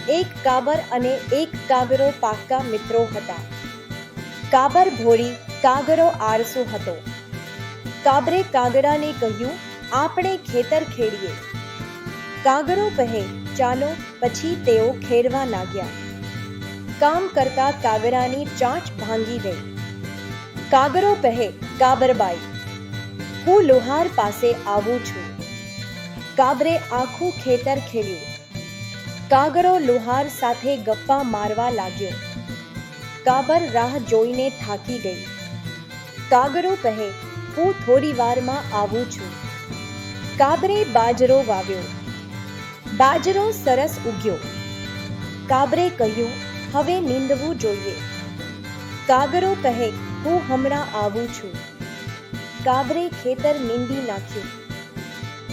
એક કાબર અને એક કાગરો પાક્કા મિત્રો હતા. કાબર ભોળી, કાગરો આળસુ હતો. કાબરે કાગડાને કહ્યું, આપણે ખેતર ખેડીએ. કાગરો કહે, ચાલો. પછી તેઓ ખેડવા લાગ્યા. કામ કરતા કાગરાની ચાંચ ભાંગી ગઈ. કાગરો કહે, કાબરબાઈ, હું લુહાર પાસે આવું છું. કાબરે આખું ખેતર ખેડ્યું. કાગરો લુહાર સાથે ગપ્પા મારવા લાગ્યો. કાબર રાહ જોઈને થાકી ગઈ. કાગરો કહે, હું થોડી વારમાં આવું છું. કાબરે બાજરો વાવ્યો. બાજરો સરસ ઉગ્યો. કાબરે કહ્યું, હવે નીંદવું જોઈએ. કાગરો કહે, હું હમણાં આવું છું. કાબરે ખેતર નીંદી નાખ્યું.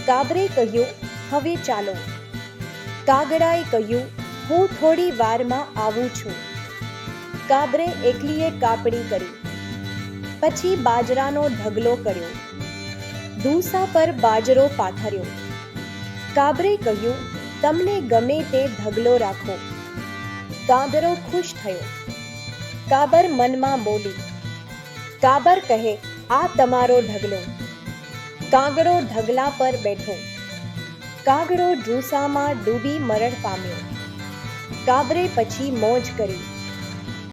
કાબરે કહ્યું, હવે ચાલો. કાગડાએ કહ્યું, હું થોડી વારમાં આવું છું. કાબરે એકલીએ કાપણી કરી. પછી બાજરાનો ઢગલો કર્યો. ધૂસા પર બાજરો પાથર્યો. કાબરે કહ્યું, તમને ગમે તે ઢગલો રાખો. કાગરો ખુશ થયો. કાબર મનમાં બોલી. કાબર કહે, આ તમારો ઢગલો. કાગડો ઢગલા પર બેઠો. કાગડો ઢૂસામાં ડૂબી મરણ પામ્યો. કાબરે પછી મોજ કરી.